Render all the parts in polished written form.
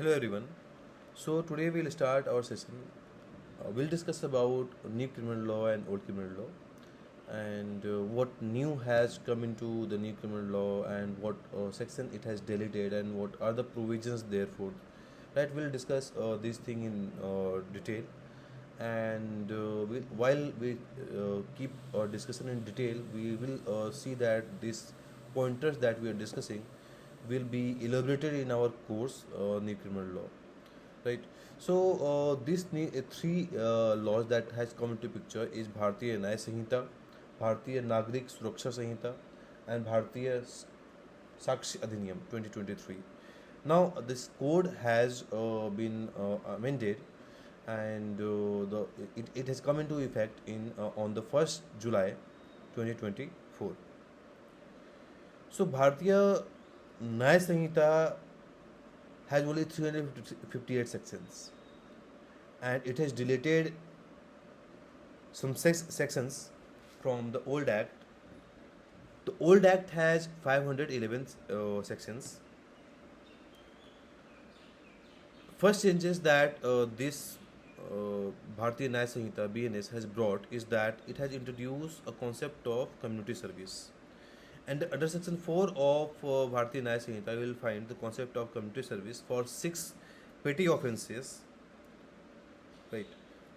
Hello everyone. So today we'll start our session. We'll discuss about new criminal law and old criminal law, and what new has come into the new criminal law, and what section it has deleted, and what are the provisions therefore. Right, we'll discuss this thing in detail, and while we keep our discussion in detail, we will see that these pointers that we are discussing will be elaborated in our course new criminal law, right? So these three laws that has come into picture is Bharatiya Nyaya Sanhita, Bharatiya Nagrik Suraksha Sanhita, and Bharatiya Sakshi Adhiniyam 2023. Now this code has been amended, and it has come into effect in on the 1st July 2024. So Bharatiya Nyaya Sanhita has only 358 sections, and it has deleted some sections from the old act. The old act has 511 sections. First changes that this Bharatiya Nyaya Sanhita BNS has brought is that it has introduced a concept of community service. And under section 4 of Bharatiya Nyaya Sanhita, you will find the concept of community service for 6 petty offences. Right.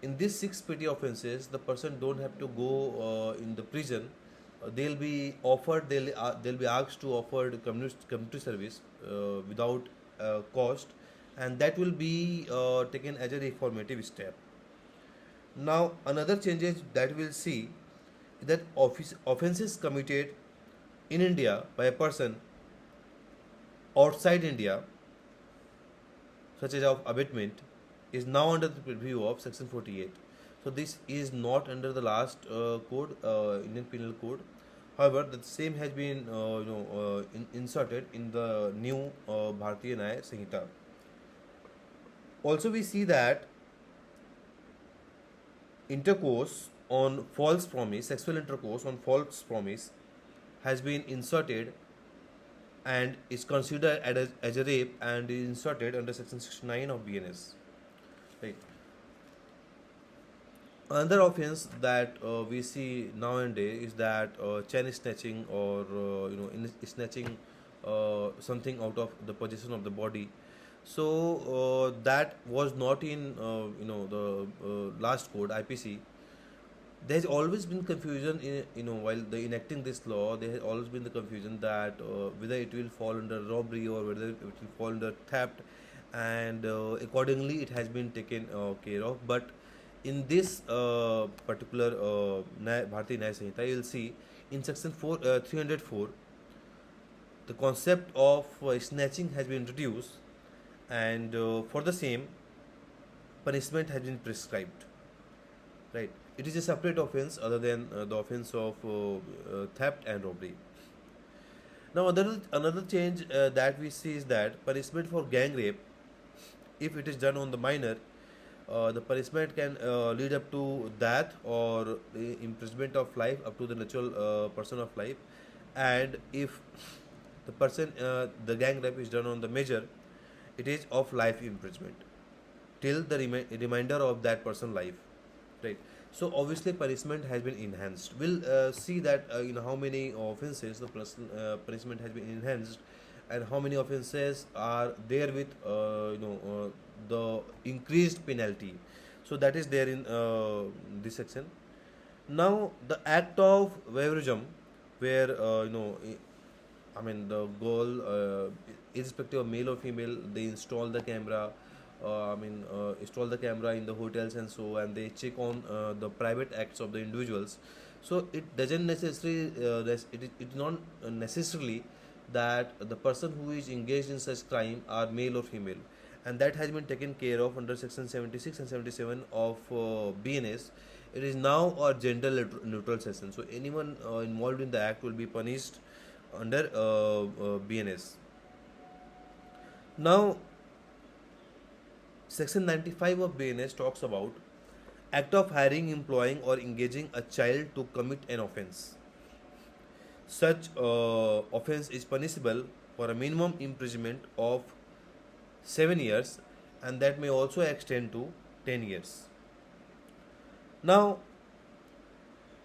In these 6 petty offences, the person don't have to go in the prison. They'll be offered. They'll be asked to offer the community service without cost, and that will be taken as a reformative step. Now, another changes that we'll see is that offences committed in India by a person outside India, such as of abatement, is now under the purview of Section 48. So this is not under the last code, Indian Penal Code. However, the same has been inserted in the new Bharatiya Nyaya Sanhita. Also, we see that intercourse on false promise, sexual intercourse on false promise, has been inserted and is considered as a rape and is inserted under section 69 of BNS. Right. Another offense that we see nowadays is that chain snatching, or snatching something out of the possession of the body. So that was not in the last code IPC. There has always been confusion while the enacting this law. There has always been the confusion that whether it will fall under robbery or whether it will fall under theft, and accordingly it has been taken care of. But in this particular Bharatiya Nyaya Sanhita, you will see in section 304 the concept of snatching has been introduced, and for the same punishment has been prescribed. Right. It is a separate offense other than the offense of theft and robbery. Now, another change that we see is that punishment for gang rape, if it is done on the minor, the punishment can lead up to death or imprisonment of life up to the natural person of life. And if the gang rape is done on the major, it is of life imprisonment till the remainder of that person life. Right. So obviously punishment has been enhanced. We'll see that how many offences the punishment has been enhanced, and how many offences are there with the increased penalty. So that is there in this section. Now the act of voyeurism, where the girl, irrespective of male or female, they install the camera. Install the camera in the hotels and so, and they check on the private acts of the individuals. So it doesn't necessarily it is not necessarily that the person who is engaged in such crime are male or female, and that has been taken care of under section 76 and 77 of BNS. It is now a gender neutral section, so anyone involved in the act will be punished under BNS. Now, section 95 of BNS talks about act of hiring, employing, or engaging a child to commit an offence. Such offence is punishable for a minimum imprisonment of 7 years, and that may also extend to 10 years. Now,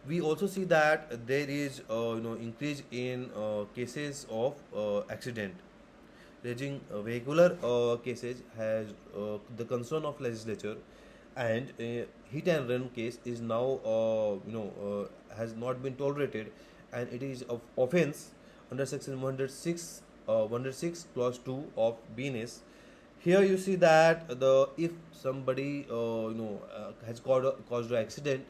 we also see that there is increase in cases of accident. Raising vehicular cases has the concern of legislature, and hit and run case is now has not been tolerated, and it is of offense under section 106 clause 2 of BNS. Here you see that the if somebody has caused an accident,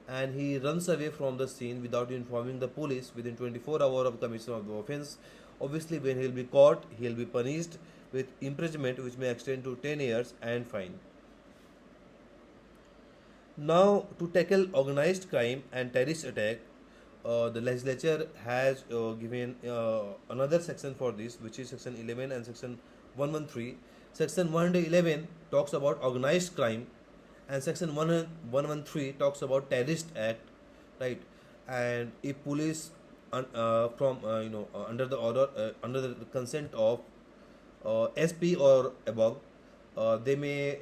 and he runs away from the scene without informing the police within 24 hours of commission of the offense, obviously when he will be caught, he will be punished with imprisonment which may extend to 10 years and fine. Now, to tackle organized crime and terrorist attack, the legislature has given another section for this, which is section 11 and section 113. Section 111 talks about organized crime, and section 113 talks about terrorist act, right? And if police from under the order under the consent of SP or above, they may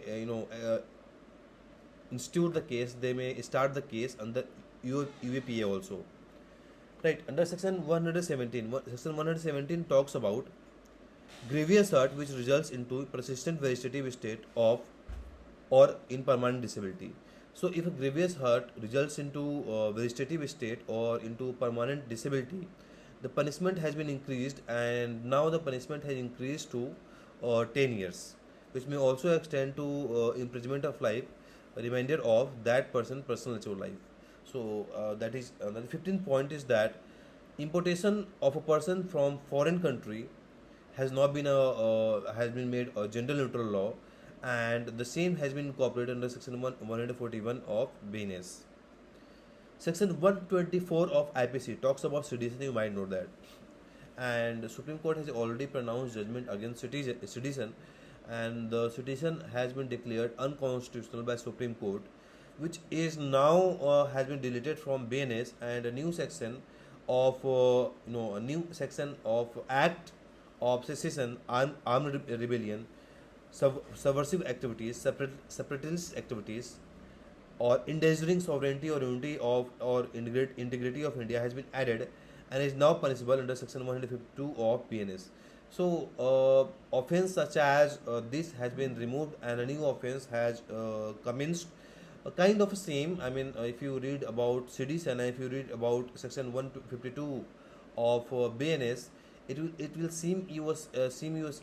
institute the case, they may start the case under UAPA also, right? Under section 117, section 117 talks about grievous hurt which results into persistent vegetative state of or in permanent disability. So if a grievous hurt results into vegetative state or into permanent disability, the punishment has been increased, and now the punishment has increased to 10 years, which may also extend to imprisonment of life, a reminder of that person's personal natural life. So that is the 15th point is that importation of a person from foreign country has not been has been made a gender neutral law, and the same has been incorporated under section 141 of BNS. Section 124 of IPC talks about citizen, you might know that. And the Supreme Court has already pronounced judgment against citizen, and the citizen has been declared unconstitutional by Supreme Court, which is now has been deleted from BNS, and a new section of a new section of Act of Secession, Armed Rebellion, subversive activities, separatist activities, or endangering sovereignty or unity of or integrity of India has been added, and is now punishable under section 152 of BNS. So, offence such as this has been removed, and a new offence has commenced. Kind of same. I mean, if you read about citizen, and if you read about section 152 of BNS, it will seem you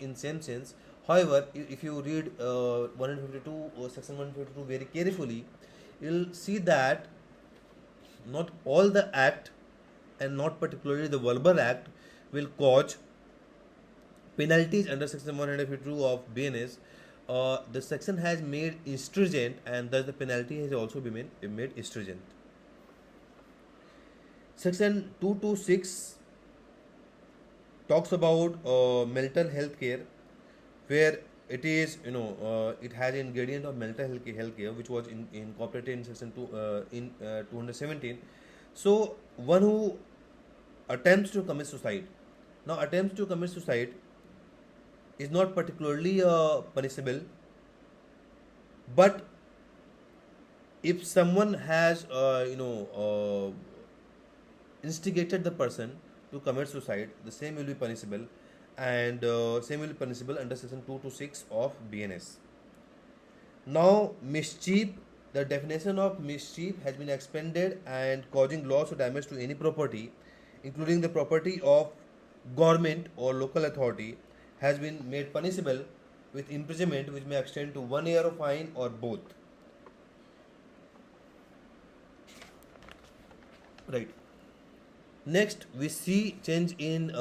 in same sense. However, if you read 152 or section 152 very carefully, you'll see that not all the act, and not particularly the verbal act, will cause penalties under section 152 of BNS. The section has made stringent, and thus the penalty has also been made stringent. Section 226 talks about mental health care, where it is it has ingredient of mental health care, which was incorporated in section 217. So one who attempts to commit suicide, now attempts to commit suicide is not particularly punishable, but if someone has instigated the person to commit suicide, the same will be punishable, and same will be punishable under section 226 of BNS. Now, mischief, the definition of mischief has been expanded, and causing loss or damage to any property, including the property of government or local authority, has been made punishable with imprisonment which may extend to 1 year of fine or both. Right. Next, we see change in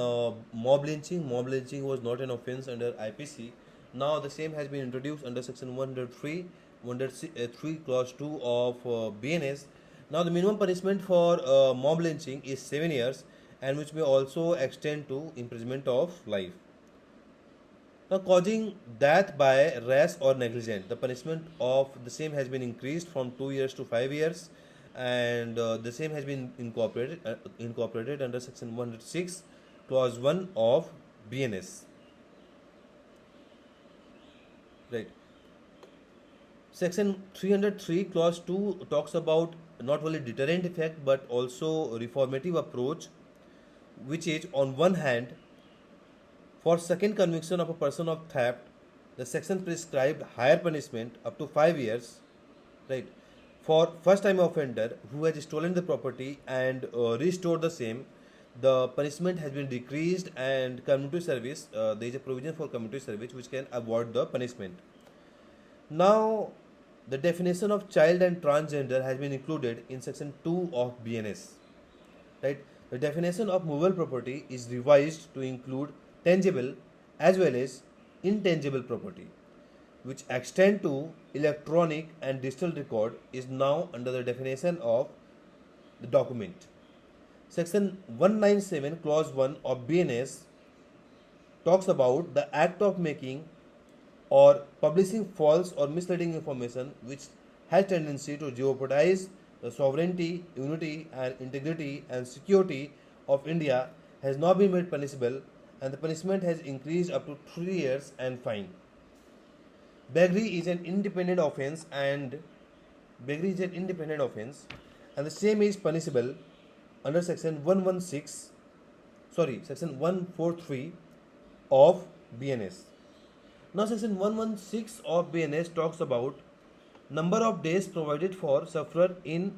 mob lynching. Mob lynching was not an offence under IPC. Now, the same has been introduced under section 103, 103 clause 2 of BNS. Now, the minimum punishment for mob lynching is 7 years, and which may also extend to imprisonment of life. Now, causing death by rash or negligent, the punishment of the same has been increased from 2 years to 5 years, and the same has been incorporated under section 106 clause 1 of BNS. right? Section 303 clause 2 talks about not only deterrent effect but also reformative approach, which is on one hand, for second conviction of a person of theft, the section prescribed higher punishment up to 5 years, right? For first time offender who has stolen the property and restored the same, the punishment has been decreased, and community service, there is a provision for community service which can avoid the punishment. Now, the definition of child and transgender has been included in section 2 of BNS, right? The definition of movable property is revised to include tangible as well as intangible property, which extend to electronic and digital record, is now under the definition of the document. Section 197 clause 1 of BNS talks about the act of making or publishing false or misleading information which has tendency to jeopardize the sovereignty, unity and integrity and security of India has now been made punishable, and the punishment has increased up to 3 years and fine. Beggary is an independent offence, and the same is punishable under section 143 of BNS. Now section 116 of BNS talks about number of days provided for sufferer in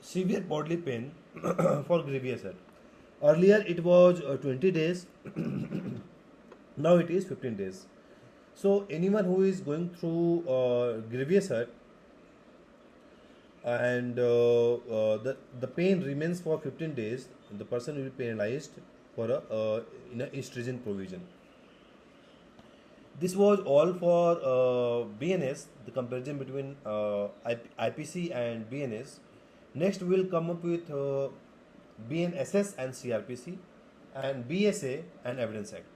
severe bodily pain for grievous hurt. Earlier it was 20 days, now it is 15 days. So anyone who is going through grievous hurt and the pain remains for 15 days, the person will be penalized for in a stringent provision. This was all for BNS, the comparison between IPC and BNS. Next, we will come up with BNSS and CRPC, and BSA and Evidence Act.